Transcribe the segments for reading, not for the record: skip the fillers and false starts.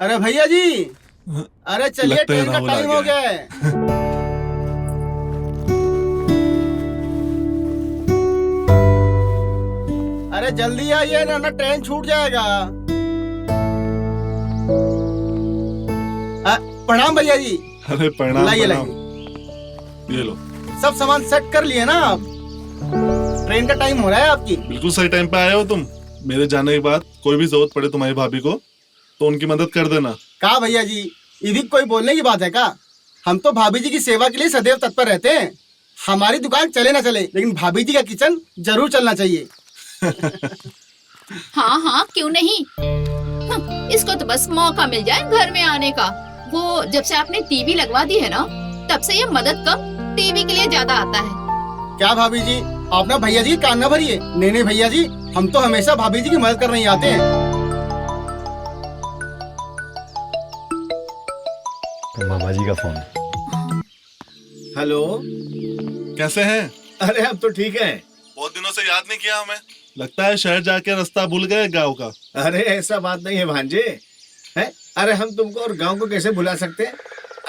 अरे भैया जी, अरे चलिए, ट्रेन का टाइम हो गया है। अरे जल्दी आइए ना, ट्रेन छूट जाएगा। प्रणाम भैया जी। अरे प्रणाम। लाइए ये लो। सब सामान सेट कर लिए ना आप? ट्रेन का टाइम हो रहा है आपकी। बिल्कुल सही टाइम पे आए हो तुम। मेरे जाने के बाद कोई भी जरूरत पड़े तुम्हारी भाभी को तो उनकी मदद कर देना। कहा भैया जी, यदि कोई बोलने की बात है का? हम तो भाभी जी की सेवा के लिए सदैव तत्पर रहते हैं। हमारी दुकान चले ना चले, लेकिन भाभी जी का किचन जरूर चलना चाहिए। हाँ हाँ, क्यों नहीं। इसको तो बस मौका मिल जाए घर में आने का। वो जब से आपने टीवी लगवा दी है ना, तब से ये मदद कम टीवी के लिए ज्यादा आता है। क्या भाभी जी, आप ना भैया जी कान न भरिए। नहीं भैया जी, हम तो हमेशा भाभी जी की मदद करने ही आते हैं। मामा जी का फोन। हेलो, कैसे हैं? अरे हम तो ठीक हैं। बहुत दिनों से याद नहीं किया हमें। लगता है शहर जाके रास्ता भूल गए गांव का। अरे ऐसा बात नहीं है भांजे। है? अरे हम तुमको और गांव को कैसे भुला सकते हैं?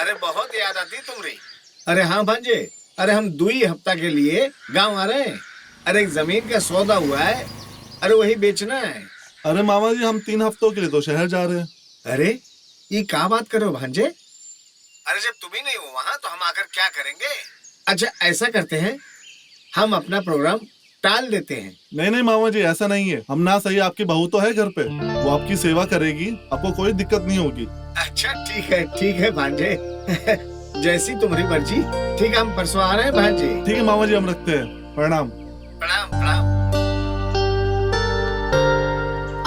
अरे बहुत याद आती तुम्हारी। अरे हाँ भांजे, अरे हम 2 हफ्ता के लिए गांव आ रहे हैं। अरे एक जमीन का सौदा हुआ है, अरे वही बेचना है। अरे मामा जी, हम 3 हफ्तों के लिए तो शहर जा रहे हैं। अरे ये क्या बात करो भांजे? अरे जब तुम ही नहीं हो वहाँ तो हम आकर क्या करेंगे? अच्छा ऐसा करते हैं, हम अपना प्रोग्राम टाल देते हैं। नहीं मामा जी, ऐसा नहीं है। हम ना सही आपकी बहू तो है घर पे, वो आपकी सेवा करेगी, आपको कोई दिक्कत नहीं होगी। अच्छा ठीक है भांजे। जैसी तुम्हारी मर्जी। ठीक है, हम परसों आ रहे हैं भांजे। ठीक है मामा जी, हम रखते हैं। प्रणाम। प्रणाम प्रणाम।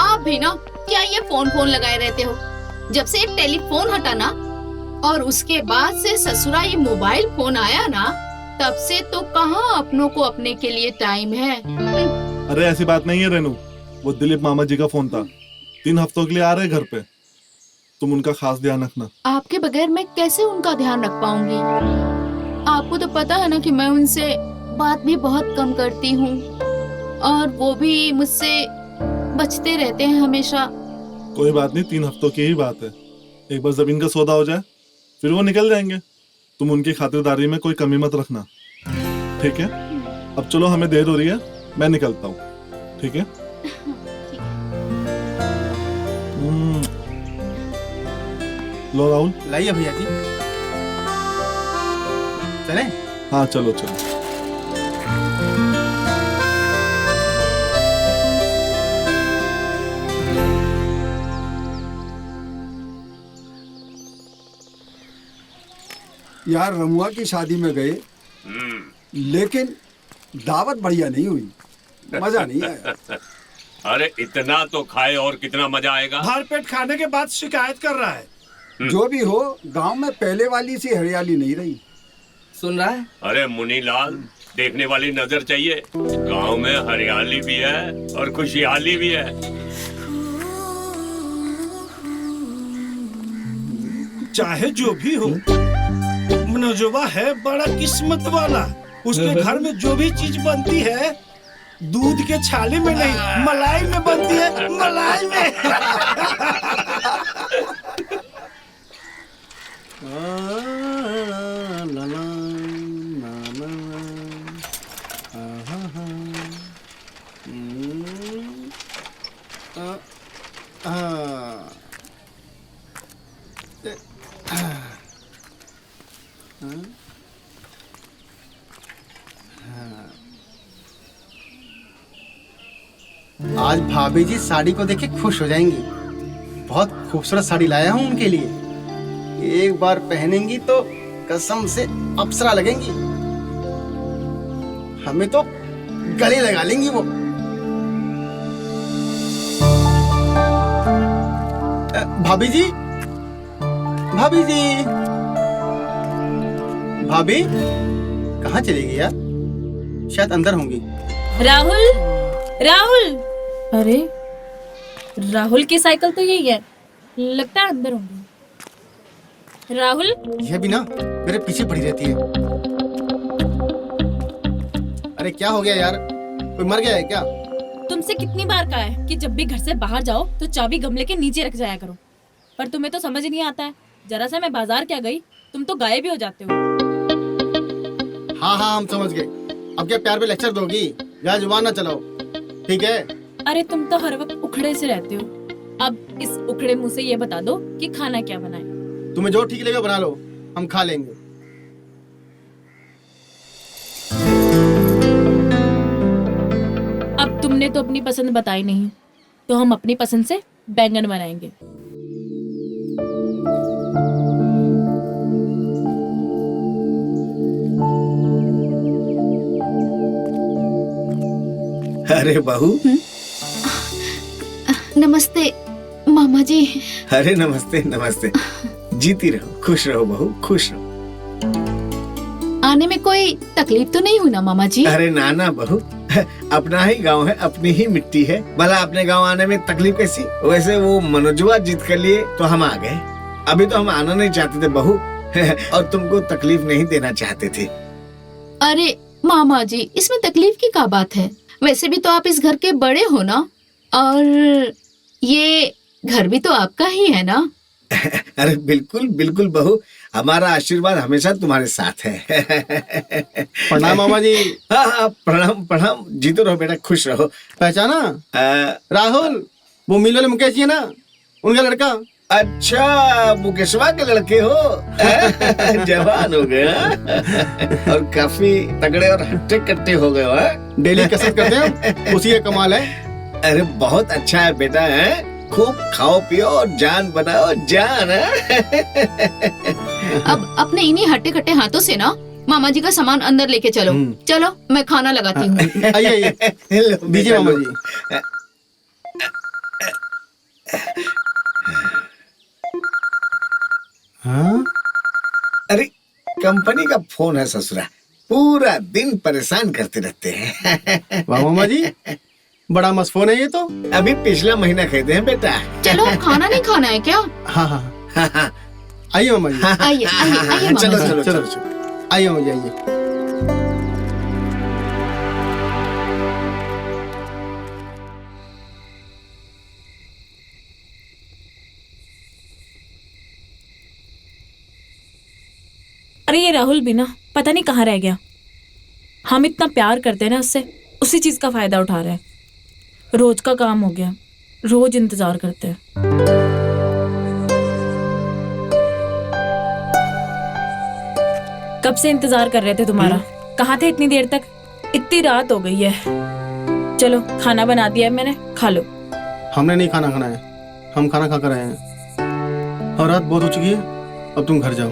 आप भी ना क्या ये फोन लगाए रहते हो? जब से टेलीफोन हटा ना, और उसके बाद से ससुरा ये मोबाइल फोन आया ना, तब से तो कहाँ अपनों को अपने के लिए टाइम है। अरे ऐसी बात नहीं है रेनू, वो दिलीप मामा जी का फोन था। 3 हफ्तों के लिए आ रहे घर पे, तुम उनका खास ध्यान रखना। आपके बगैर मैं कैसे उनका ध्यान रख पाऊंगी? आपको तो पता है ना कि मैं उनसे बात भी बहुत कम करती हूँ, और वो भी मुझसे बचते रहते हैं हमेशा। कोई बात नहीं, 3 हफ्तों की ही बात है। एक बार जमीन का सौदा हो जाए फिर वो निकल जाएंगे। तुम उनकी खातिरदारी में कोई कमी मत रखना, ठीक है? अब चलो, हमें देर हो रही है, मैं निकलता हूँ। ठीक है? लो राहुल। लाइए भैया जी, चले? हाँ चलो चलो। यार रमुआ की शादी में गए, लेकिन दावत बढ़िया नहीं हुई, मजा नहीं आया। अरे इतना तो खाए और कितना मजा आएगा। भर पेट खाने के बाद शिकायत कर रहा है। जो भी हो, गांव में पहले वाली सी हरियाली नहीं रही। सुन रहा है? अरे मुनीलाल, देखने वाली नजर चाहिए। गांव में हरियाली भी है और खुशहाली भी है। चाहे जो भी हो, मनोजवा है बड़ा किस्मत वाला। उसके घर में जो भी चीज बनती है, दूध के छाले में नहीं, मलाई में बनती है, मलाई में। आज भाभी जी साड़ी को देख के खुश हो जाएंगी। बहुत खूबसूरत साड़ी लाया हूँ उनके लिए। एक बार पहनेंगी तो कसम से अप्सरा लगेंगी। हमें तो गले लगा लेंगी वो। भाभी जी, भाभी जी, भाभी कहाँ चली गई यार? शायद अंदर होंगी। राहुल, राहुल, अरे राहुल की साइकिल तो यही है, लगता है अंदर होंगी। राहुल, यह भी ना मेरे पीछे पड़ी रहती है। अरे क्या हो गया यार, कोई मर गया है क्या? तुमसे कितनी बार कहा है कि जब भी घर से बाहर जाओ तो चाबी गमले के नीचे रख जाया करो। पर तुम्हें तो समझ नहीं आता है। जरा सा मैं बाजार क्या गई, तुम तो गायब ही हो जाते हो। हाँ हाँ हम समझ गए। अब क्या प्यार पे लेक्चर दोगी? या जुबान ना चलाओ, ठीक है? अरे तुम तो हर वक्त उखड़े से रहते हो। अब इस उखड़े मुंह से ये बता दो कि खाना क्या बनाए। तुम्हें जो ठीक लगेगा बना लो, हम खा लेंगे। अब तुमने तो अपनी पसंद बताई नहीं, तो हम अपनी पसंद से बैंगन बनाएंगे। अरे बहू, नमस्ते मामा जी। अरे नमस्ते नमस्ते। जीती रहो, खुश रहो बहू, खुश रहो। आने में कोई तकलीफ तो नहीं हुई ना मामा जी? अरे नाना बहू, अपना ही गांव है, अपनी ही मिट्टी है, भला अपने गांव आने में तकलीफ कैसी? वैसे वो मनोजवा जीत कर लिए तो हम आ गए। अभी तो हम आना नहीं चाहते थे बहू, और तुमको तकलीफ नहीं देना चाहते थे। अरे मामा जी, इसमें तकलीफ की क्या बात है? वैसे भी तो आप इस घर के बड़े हो ना, और ये घर भी तो आपका ही है ना। अरे बिल्कुल बिल्कुल बहू, हमारा आशीर्वाद हमेशा तुम्हारे साथ है। प्रणाम मामा जी। हाँ हाँ, प्रणाम प्रणाम। जीतो रहो बेटा, खुश रहो। पहचाना? राहुल, वो मिल वाले मुकेश जी है ना, उनका लड़का। अच्छा, मुकेशवा के लड़के हो। जवान हो गए हाँ? और काफी तगड़े और हट्टे कट्टे हो गए हो। डेली कसरत करते हैं, उसी का कमाल है। अरे बहुत अच्छा है बेटा, है खूब खाओ पियो और जान बनाओ, जान है? अब अपने इन्हीं हट्टे कट्टे हाथों से ना मामा जी का सामान अंदर लेके चलो। चलो मैं खाना लगाती हूँ। आइए आइए, दीजिए मामा जी। हाँ? अरे कंपनी का फोन है ससुरा, पूरा दिन परेशान करते रहते हैं। वाह मामा जी, बड़ा मस्त फोन है ये तो। अभी पिछला महीना खरीदे हैं बेटा। चलो खाना नहीं खाना है क्या? हाँ हाँ हाँ, आइए मामा जी। आइए आइए आइए चलो मामा जी। चलो चलो। चलो। आइए मामा जी, आइए। अरे ये राहुल भी ना पता नहीं कहाँ रह गया। हम इतना प्यार करते हैं ना उससे, उसी चीज का फायदा उठा रहे हैं। रोज का काम हो गया, रोज इंतजार करते हैं। कब से इंतजार कर रहे थे तुम्हारा। कहाँ थे इतनी देर तक? इतनी रात हो गई है। चलो खाना बना दिया है मैंने, खा लो। हमने नहीं खाना खाना है, हम खाना खा कर आए हैं और रात बहुत हो चुकी है, अब तुम घर जाओ।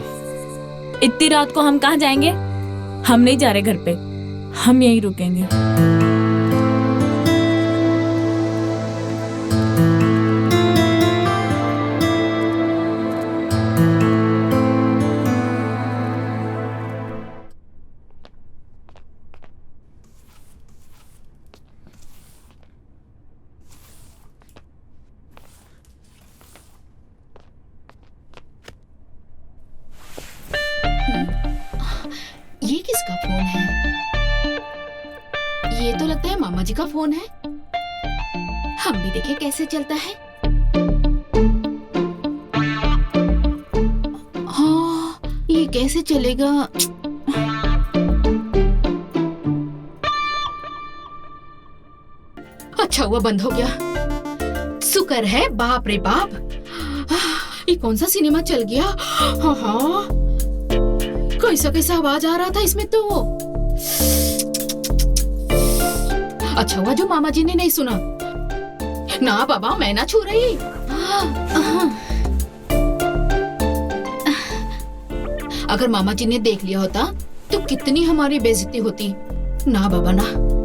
इतनी रात को हम कहाँ जाएंगे? हम नहीं जा रहे घर पे, हम यहीं रुकेंगे। ये किसका फोन है? ये तो लगता है मामा जी का फोन है। हम भी देखें कैसे चलता है। हाँ, ये कैसे चलेगा? अच्छा हुआ बंद हो गया। शुक्र है, बाप रे बाप, ये कौन सा सिनेमा चल गया। हाँ हाँ, कैसा कैसा आवाज आ रहा था इसमें तो। अच्छा हुआ जो मामा जी ने नहीं सुना। ना बाबा, मैं ना छू रही। अगर मामा जी ने देख लिया होता तो कितनी हमारी बेइज्जती होती। ना बाबा ना।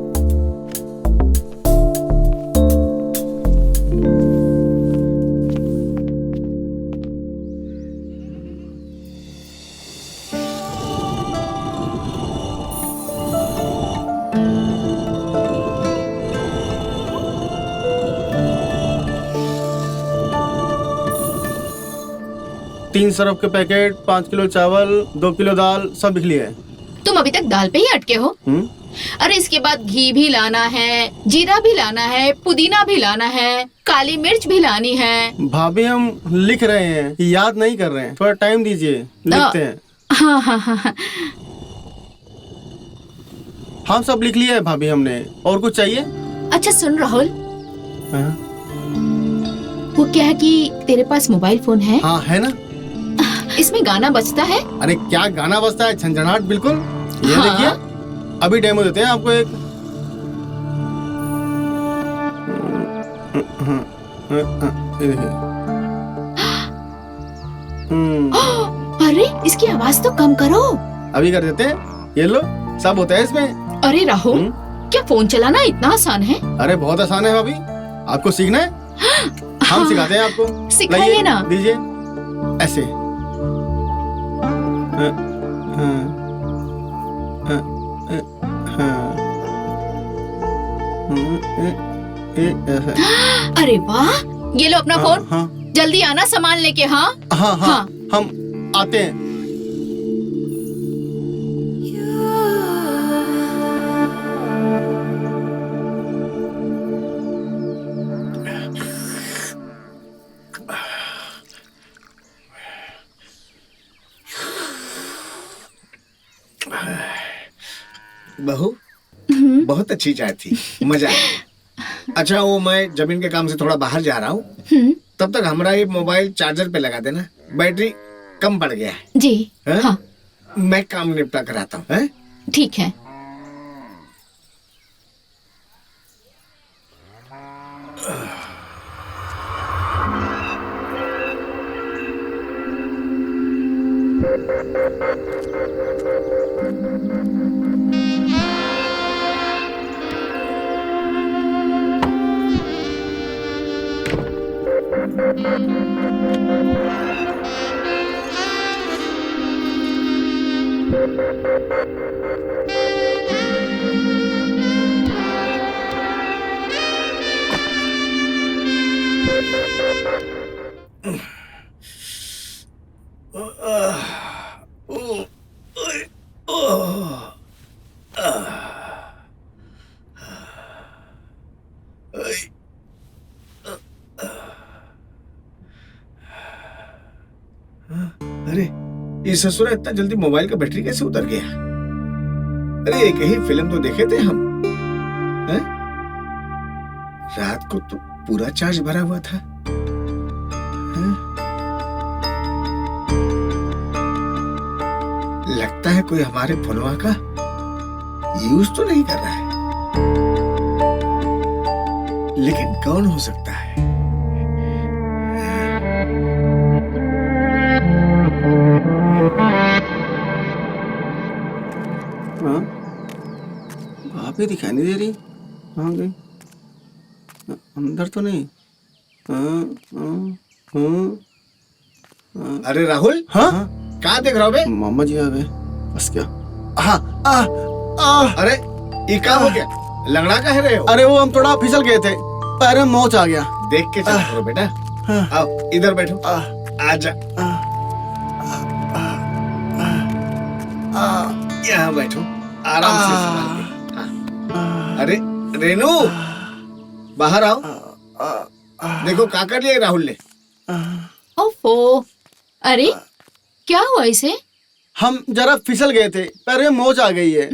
तीन सरफ के पैकेट, 5 किलो चावल, 2 किलो दाल, सब लिख लिया है। तुम अभी तक दाल पे ही अटके हो। अरे इसके बाद घी भी लाना है, जीरा भी लाना है, पुदीना भी लाना है, काली मिर्च भी लानी है। भाभी हम लिख रहे हैं, याद नहीं कर रहे हैं, थोड़ा टाइम दीजिए, लिखते हैं। हाँ हाँ हाँ हाँ। हम सब लिख लिया है भाभी हमने, और कुछ चाहिए? अच्छा सुन राहुल, हाँ वो क्या है कि तेरे पास मोबाइल फोन है? हाँ, है ना। इसमें गाना बजता है? अरे क्या गाना बजता है, झंझनाहट बिल्कुल। ये हाँ। देखिए, अभी डेमो देते हैं आपको एक। ये देखिए। अरे इसकी आवाज तो कम करो। अभी कर देते हैं, ये लो, सब होता है इसमें। अरे राहुल, क्या फोन चलाना इतना आसान है? अरे बहुत आसान है भाभी, आपको सीखना है, हम सिखाते हैं आपको। सिखाइए लाइए, ना। दीजिए ऐसे। अरे वाह, ये लो अपना फोन। हाँ जल्दी आना सामान लेके। हाँ हाँ हाँ, हाँ। हम आते हैं। बहू, बहुत अच्छी चाय थी, मजा आया। अच्छा वो मैं जमीन के काम से थोड़ा बाहर जा रहा हूँ, तब तक हमारा ये मोबाइल चार्जर पे लगा देना, बैटरी कम पड़ गया है। जी हैं? हाँ मैं काम निपटा कर आता हूँ, हैं? ठीक है। अरे ये ससुरा इतना जल्दी मोबाइल का बैटरी कैसे उतर गया? अरे एक ही फिल्म तो देखे थे हम, हैं? रात को तो पूरा चार्ज भरा हुआ था, हैं? लगता है कोई हमारे फोनवा का यूज तो नहीं कर रहा है, लेकिन कौन हो सकता है? हाँ, भाभी दिखाई नहीं दे रही, कहाँ गई? अंदर तो नहीं। अरे राहुल, हाँ, कहाँ देख रहा हो बे? मामा जी आ गए, बस क्या। अरे ये क्या हो गया? लंगड़ा कह रहे हो? अरे वो हम थोड़ा फिसल गए थे, पैर में मोच आ गया। देख के चल करो बेटा। आओ इधर बैठो, आजा यहाँ बैठो, आराम से संभाल के। हाँ। अरे रेनू, बाहर आओ, देखो क्या कर लिया राहुल ने। ओफो, अरे क्या हुआ इसे? हम जरा फिसल गए थे, पैर में मोच आ गई है।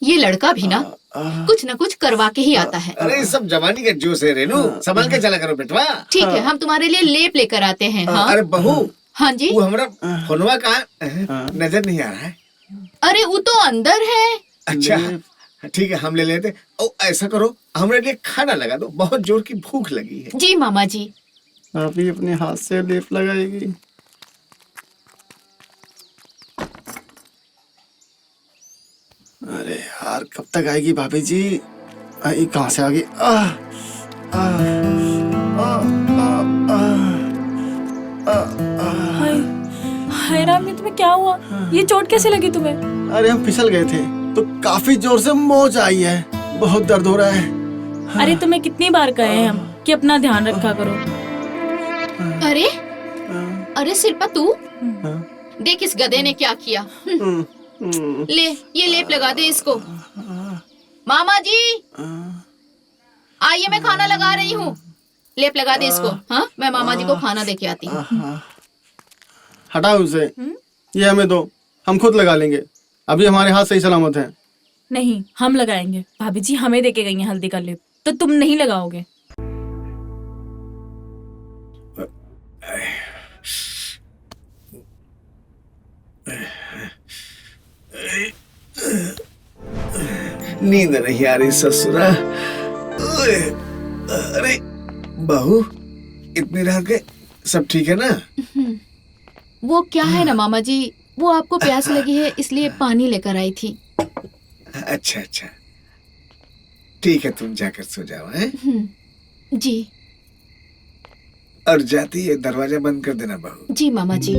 ये लड़का भी ना कुछ न कुछ करवा के ही आता है। अरे सब जवानी का जोश है रेनू, संभाल के चला करो बेटवा। ठीक है, हम तुम्हारे लिए लेप लेकर आते हैं। हाँ अरे बहू, हाँ जी। वो हमारा फोनवा कहाँ नजर नहीं आ रहा है? अरे वो तो अंदर है। अच्छा ठीक है, हम ले लेते। ओ ऐसा करो, हमारे लिए खाना लगा दो, बहुत जोर की भूख लगी है। जी मामा जी। अभी अपने हाथ से लेप लगाएगी। अरे यार कब तक आएगी भाभी जी? आई कहाँ से आ गई? हाय हाय राम, ये तुम्हें क्या हुआ? ये चोट कैसे लगी तुम्हें? अरे हम फिसल गए थे तो काफी जोर से मोच आई है, बहुत दर्द हो रहा है। अरे तुम्हें कितनी बार कहे हैं हम कि अपना ध्यान रखा करो। अरे अरे शिल्पा तू देख इस गधे ने क्या किया। ले ये लेप लगा दे इसको। मामा जी आइए, मैं खाना लगा रही हूँ। लेप लगा दे इसको। हाँ, मैं मामा जी को खाना दे के आती हूँ। हटाओ उसे, ये हमें दो, हम खुद लगा लेंगे। अभी हमारे हाथ सही सलामत हैं। नहीं, हम लगाएंगे। भाभी जी हमें देके गई हैं हल्दी का लेप, तो तुम नहीं लगाओगे? नींद नहीं आ रही ससुरा। ओए, अरे बहू, इतनी रात के सब ठीक है ना? वो क्या है ना मामा जी, वो आपको प्यास लगी है इसलिए पानी लेकर आई थी। अच्छा अच्छा, ठीक है, तुम जाकर सो जाओ। हैं? जी और जाती है दरवाजा बंद कर देना बहू। जी मामा जी।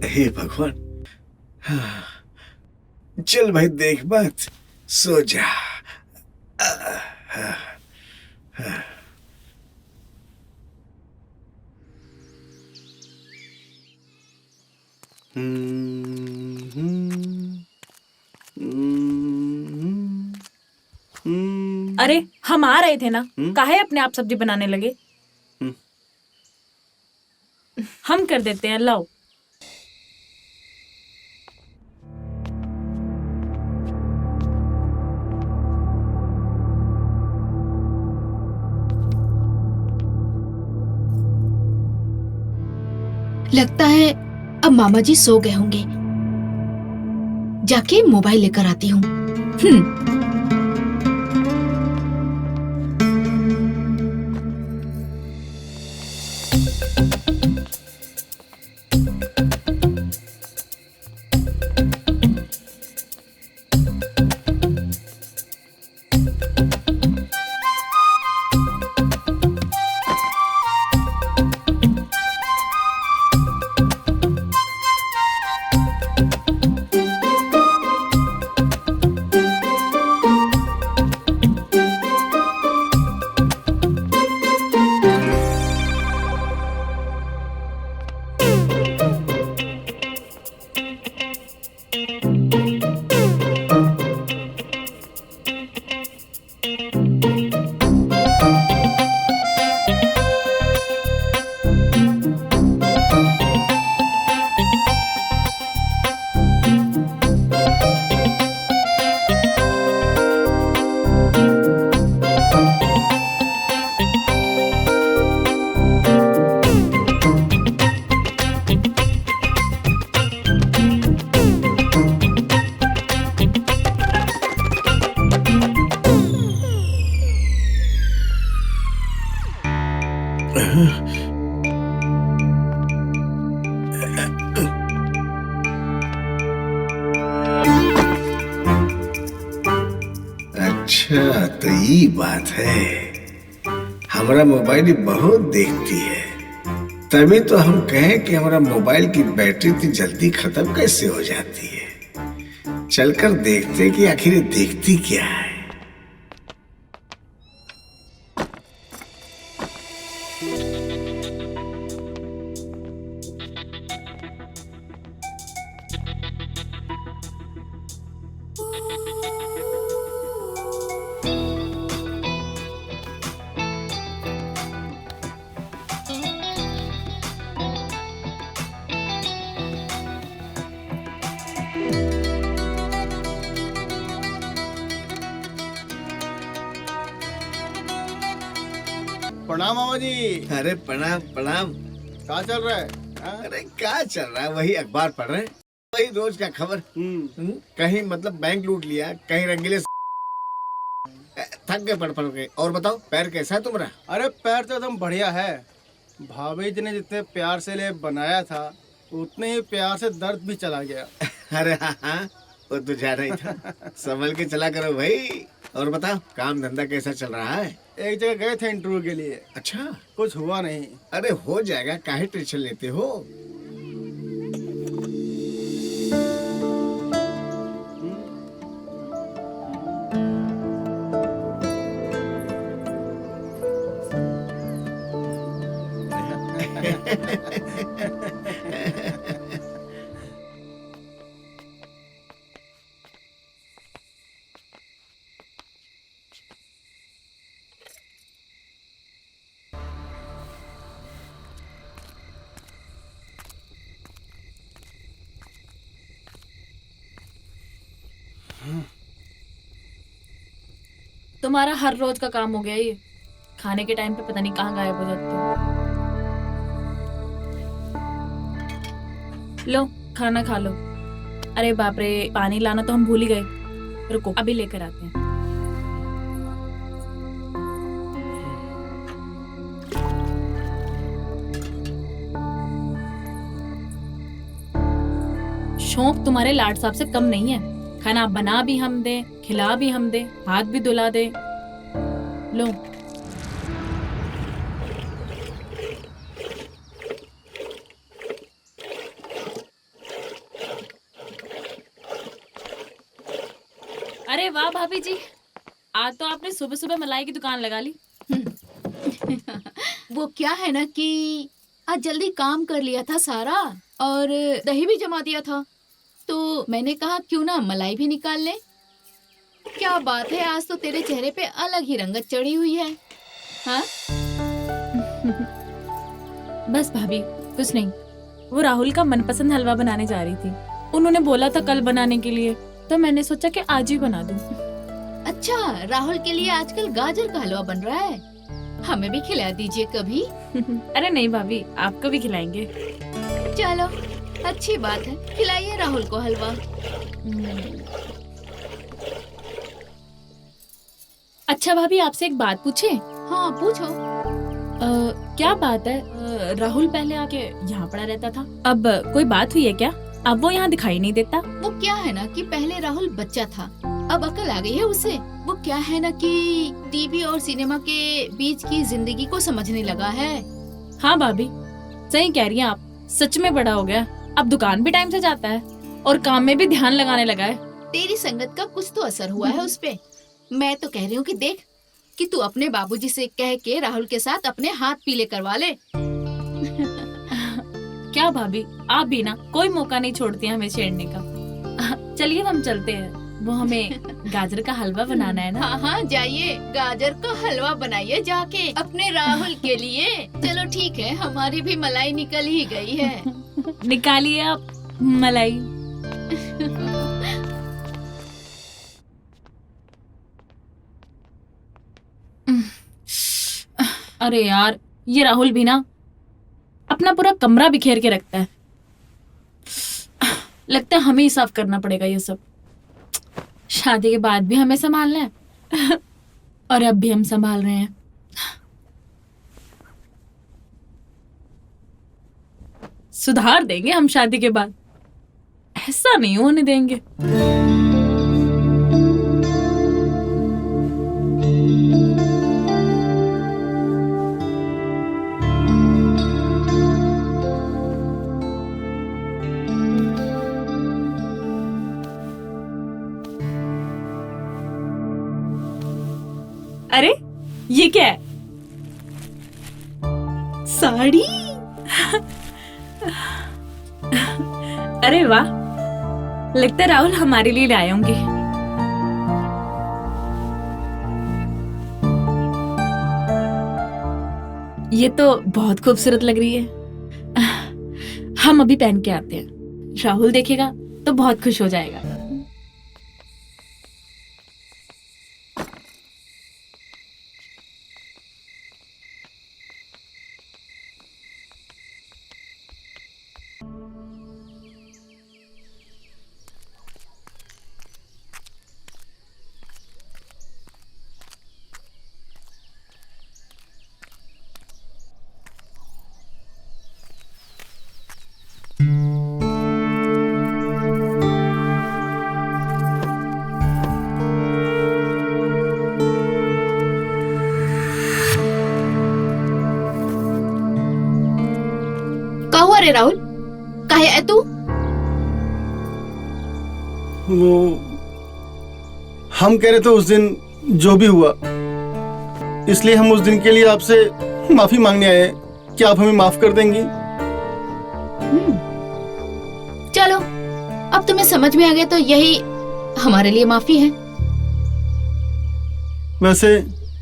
हे भगवान, हाँ, चल भाई देख बात, सो जा। अरे हम आ रहे थे ना, काहे अपने आप सब्जी बनाने लगे? हम कर देते हैं, लाओ। लगता है अब मामा जी सो गए होंगे। जाके मोबाइल लेकर आती हूँ। अच्छा तो ये बात है, हमारा मोबाइल बहुत देखती है, तभी तो हम कहें कि हमारा मोबाइल की बैटरी इतनी जल्दी खत्म कैसे हो जाती है। चलकर देखते कि आखिर ये देखती क्या है। प्रणाम मामा जी। अरे प्रणाम प्रणाम। क्या चल रहा है? हाँ? अरे क्या चल रहा है, वही अखबार पढ़ रहे हैं, वही रोज का खबर। कहीं मतलब बैंक लूट लिया, कहीं रंगीले थक गए पढ़ पढ़ के। और बताओ पैर कैसा है तुम्हारा? अरे पैर तो एकदम बढ़िया है। भाभी जी ने जितने प्यार से ले बनाया था उतने ही प्यार से दर्द भी चला गया। अरे हाँ हाँ, वो तो जा रही था। संभल के चला करो भाई। और बताओ काम धंधा कैसा चल रहा है? एक जगह गए थे इंटरव्यू के लिए। अच्छा, कुछ हुआ नहीं। अरे हो जाएगा, काहे टेंशन लेते हो? तुम्हारा हर रोज का काम हो गया ये। खाने के टाइम पे पता नहीं कहाँ गायब हो जाते हो। लो खाना खा लो। अरे बाप रे, पानी लाना तो हम भूल ही गए। रुको अभी लेकर आते हैं। शौक तुम्हारे लाड साहब से कम नहीं है। खाना बना भी हम दे, खिला भी हम दे, हाथ भी धुला दे। लो अरे वाह भाभी जी, आज तो आपने सुबह सुबह मलाई की दुकान लगा ली। वो क्या है ना कि आज जल्दी काम कर लिया था सारा और दही भी जमा दिया था, तो मैंने कहा क्यों ना मलाई भी निकाल ले। क्या बात है, आज तो तेरे चेहरे पे अलग ही रंगत चढ़ी हुई है। हाँ बस भाभी कुछ नहीं, वो राहुल का मनपसंद हलवा बनाने जा रही थी। उन्होंने बोला था कल बनाने के लिए, तो मैंने सोचा कि आज ही बना दूं। अच्छा, राहुल के लिए आजकल गाजर का हलवा बन रहा है, हमें भी खिला दीजिए कभी। अरे नहीं भाभी, आपको भी खिलाएंगे। चलो अच्छी बात है, खिलाइए राहुल को हलवा। अच्छा भाभी, आपसे एक बात पूछे? हाँ पूछो। क्या बात है, राहुल पहले आके यहाँ पड़ा रहता था, अब कोई बात हुई है क्या? अब वो यहाँ दिखाई नहीं देता। वो क्या है ना कि पहले राहुल बच्चा था, अब अकल आ गई है उसे। वो क्या है ना कि टीवी और सिनेमा के बीच की जिंदगी को समझने लगा है। हाँ भाभी सही कह रही हैं आप, सच में बड़ा हो गया। अब दुकान भी टाइम से जाता है और काम में भी ध्यान लगाने लगा है। तेरी संगत का कुछ तो असर हुआ है उस पे। मैं तो कह रही हूँ कि देख कि तू अपने बाबूजी से कह के राहुल के साथ अपने हाथ पीले करवा ले। क्या भाभी, आप भी ना कोई मौका नहीं छोड़ती हैं हमें छेड़ने का। चलिए हम चलते हैं, वो हमें गाजर का हलवा बनाना है ना। हाँ हाँ जाइए, गाजर का हलवा बनाइए जाके अपने राहुल के लिए। चलो ठीक है, हमारी भी मलाई निकल ही गई है। निकालिए आप मलाई। अरे यार, ये राहुल भी ना अपना पूरा कमरा बिखेर के रखता है। लगता है हमें ही साफ करना पड़ेगा ये सब। शादी के बाद भी हमें संभालना है और अब भी हम संभाल रहे हैं। सुधार देंगे हम शादी के बाद, ऐसा नहीं होने देंगे। अरे ये क्या है? साड़ी? अरे वाह, लगता है राहुल हमारे लिए लाए होंगे। ये तो बहुत खूबसूरत लग रही है। हम अभी पहन के आते हैं, राहुल देखेगा तो बहुत खुश हो जाएगा। कहो अरे राहुल, काहे है तू? वो हम कह रहे थे उस दिन जो भी हुआ, इसलिए हम उस दिन के लिए आपसे माफी मांगने आए। क्या आप हमें माफ कर देंगी? चलो, अब तुम्हें समझ में आ गया तो यही हमारे लिए माफी है। वैसे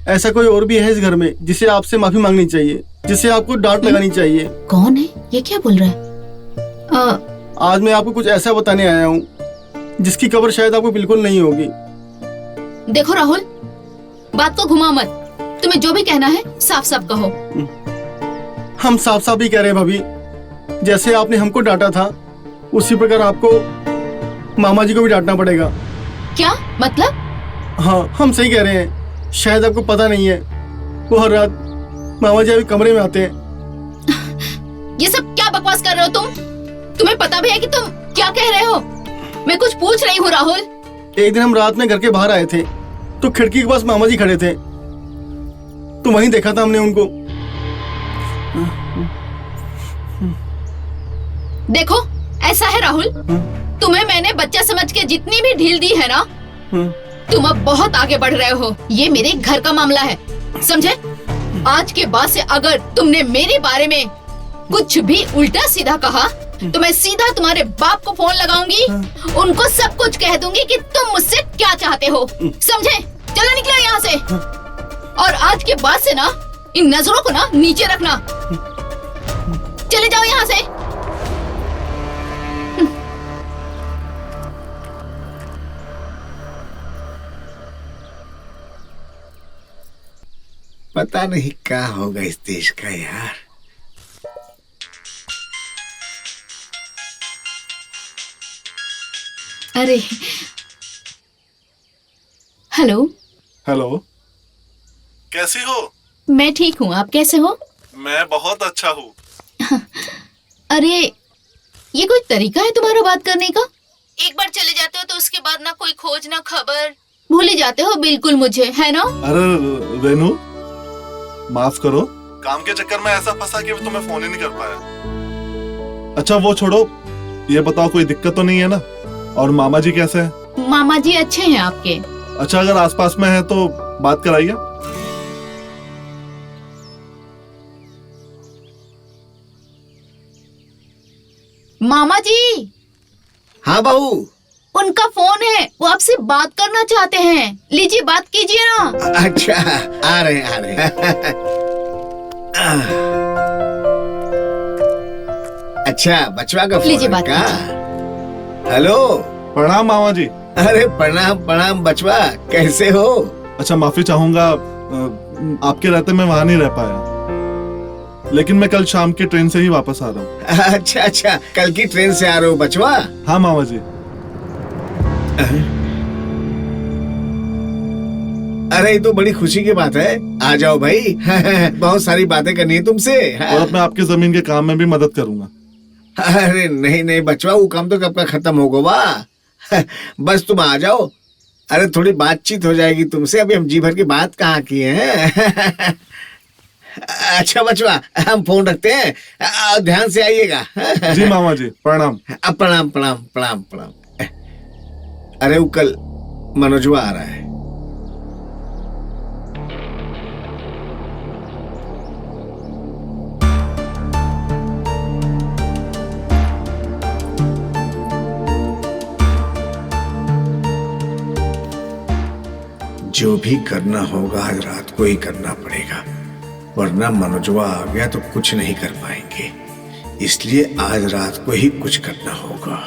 ऐसा कोई और भी है इस घर में जिसे आपसे माफी मांगनी चाहिए, जिसे आपको डांट लगानी चाहिए? कौन है? ये क्या बोल रहा है? आज मैं आपको कुछ ऐसा बताने आया हूँ जिसकी खबर शायद आपको बिल्कुल नहीं होगी। देखो राहुल, बात को घुमा मत। तुम्हें जो भी कहना है साफ साफ कहो। हम साफ साफ ही कह रहे हैं भाभी, जैसे आपने हमको डांटा था उसी प्रकार आपको मामा जी को भी डांटना पड़ेगा। क्या मतलब? हाँ, हम सही कह रहे हैं। शायद आपको पता नहीं है, वो हर रात मामा जी अभी कमरे में आते हैं। ये सब क्या बकवास कर रहे हो तुम? तुम्हें पता भी है कि तुम क्या कह रहे हो? मैं कुछ पूछ रही हूँ राहुल। एक दिन हम रात में घर के बाहर आए थे तो खिड़की के पास मामा जी खड़े थे, तो वहीं देखा था हमने उनको। देखो, ऐसा है राहुल, तुम्हें मैंने बच्चा समझ के जितनी भी ढील दी है ना, तुम अब बहुत आगे बढ़ रहे हो। ये मेरे घर का मामला है, समझे? आज के बाद से अगर तुमने मेरे बारे में कुछ भी उल्टा सीधा कहा तो मैं सीधा तुम्हारे बाप को फोन लगाऊंगी, उनको सब कुछ कह दूंगी कि तुम मुझसे क्या चाहते हो, समझे? चलो निकलो यहाँ से। और आज के बाद से ना इन नजरों को ना नीचे रखना। चले जाओ यहाँ से। पता नहीं क्या होगा इस देश का यार। अरे हेलो। हेलो, कैसी हो? मैं ठीक हूँ, आप कैसे हो? मैं बहुत अच्छा हूँ। अरे ये कोई तरीका है तुम्हारा बात करने का? एक बार चले जाते हो तो उसके बाद ना कोई खोज ना खबर, भूल ही जाते हो बिल्कुल मुझे, है ना? अरे रेनू, माफ करो, काम के चक्कर में ऐसा फंसा कि तुम्हें फोन ही नहीं कर पाया। अच्छा वो छोड़ो, ये बताओ कोई दिक्कत तो नहीं है ना? और मामा जी कैसे हैं? मामा जी अच्छे हैं आपके। अच्छा, अगर आसपास में है तो बात कराइए। मामा जी। हाँ बहू। उनका फोन है, वो आपसे बात करना चाहते हैं। लीजिए बात कीजिए ना। अच्छा, आ रहे आ रहे। अच्छा, बचवा का फोन लीजिए है बात का? हेलो। प्रणाम मामा जी। अरे प्रणाम प्रणाम बचवा, कैसे हो? अच्छा माफी चाहूंगा, आपके रहते मैं वहां नहीं रह पाया, लेकिन मैं कल शाम की ट्रेन से ही वापस आ रहा हूँ। अच्छा अच्छा, कल की ट्रेन से आ रहे हो बचवा? हाँ मामा जी। अरे ये तो बड़ी खुशी की बात है, आ जाओ भाई। बहुत सारी बातें करनी है तुमसे। और अब मैं आपकी जमीन के काम में भी मदद करूंगा। अरे नहीं नहीं बचवा, वो काम तो कब का खत्म होगा वाह। बस तुम आ जाओ। अरे थोड़ी बातचीत हो जाएगी तुमसे, अभी हम जी भर की बात कहाँ किए हैं। अच्छा बचवा, हम फोन रखते हैं, ध्यान से आइएगा। जी मामा जी, प्रणाम। प्रणाम प्रणाम प्रणाम प्रणाम। अरे वो कल मनोजवा आ रहा है। जो भी करना होगा आज रात को ही करना पड़ेगा, वरना मनोजवा आ गया तो कुछ नहीं कर पाएंगे। इसलिए आज रात को ही कुछ करना होगा।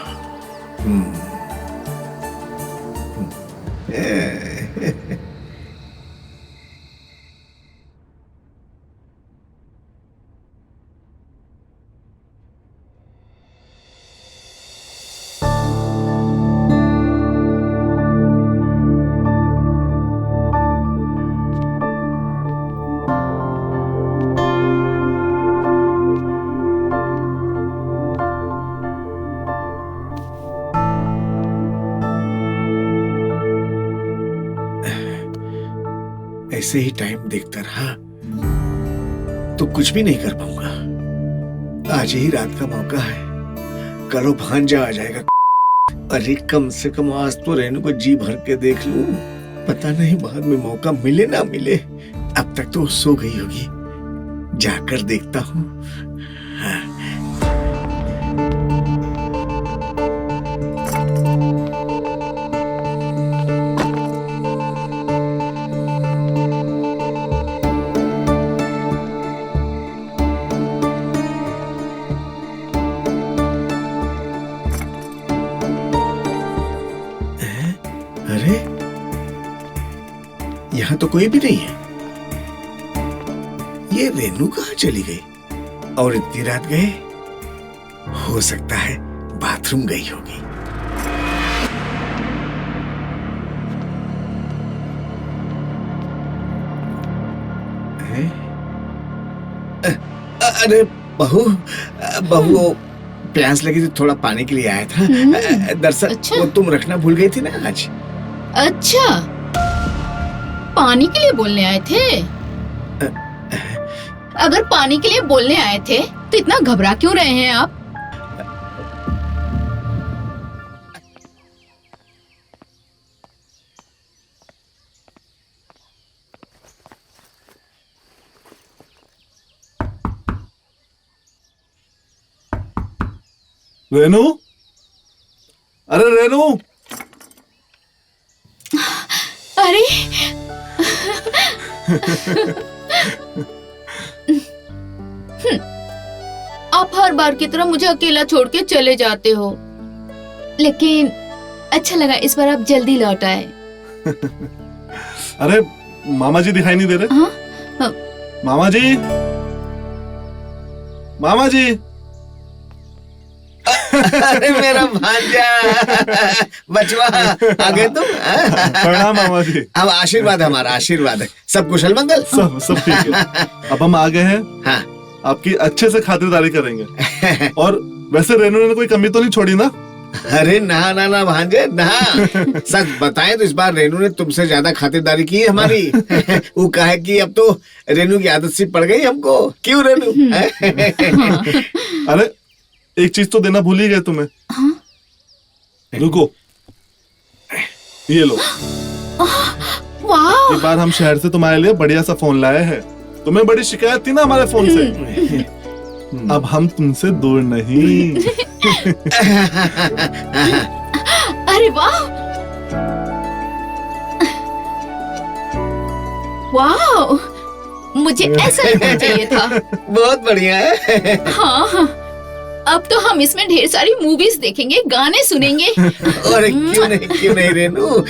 ऐसे ही टाइम देखता रहा तो कुछ भी नहीं कर पाऊंगा। आज ही रात का मौका है, कलो भांजा आ जाएगा। अरे कम से कम आज तो रेनू को जी भर के देख लूं, पता नहीं बाद में मौका मिले ना मिले। अब तक तो सो गई होगी, जाकर देखता हूँ। अरे यहाँ तो कोई भी नहीं है। ये रेनू कहाँ चली गई? और इतनी रात गए? हो सकता है बाथरूम गई होगी। हैं? अरे बहू, बहू प्यास लगी तो थोड़ा पानी के लिए आया था। दरअसल अच्छा। वो तुम रखना भूल गई थी ना आज। अच्छा, पानी के लिए बोलने आए थे? अगर पानी के लिए बोलने आए थे तो इतना घबरा क्यों रहे हैं आप? रेनू, अरे रेनू, अरे आप हर बार की तरह मुझे अकेला छोड़ के चले जाते हो, लेकिन अच्छा लगा इस बार आप जल्दी लौट आए। अरे मामा जी दिखाई नहीं दे रहे? हाँ? हाँ। मामा जी, मामा जी। अरे मेरा भांजा, बचवा, आ गए तुम? प्रणाम मामा जी। अब आशीर्वाद, हमारा आशीर्वाद है। सब कुशल मंगल? सब ठीक है। अब हम आ गए हैं। हाँ। आपकी अच्छे से खातिरदारी करेंगे। और वैसे रेनू ने कोई कमी तो नहीं छोड़ी ना? अरे ना ना ना भांजे ना, सच बताएं तो इस बार रेनू ने तुमसे ज्यादा खातिरदारी की है हमारी। वो कहे कि अब तो रेनू की आदत सी पड़ गई हमको। क्यों रेनू? अरे एक चीज तो देना भूल ही गए तुम्हें। रुको, ये लो। वाह! एक बार हम शहर से तुम्हारे लिए बढ़िया सा फोन लाए हैं। तुम्हें बड़ी शिकायत थी ना हमारे फोन से। अब हम तुमसे दूर नहीं। अरे वाह! वाह! मुझे ऐसा ही फोन चाहिए था। बहुत बढ़िया है। हाँ, अब तो हम इसमें ढेर सारी मूवीज देखेंगे, गाने सुनेंगे। और क्यों नहीं रेनू,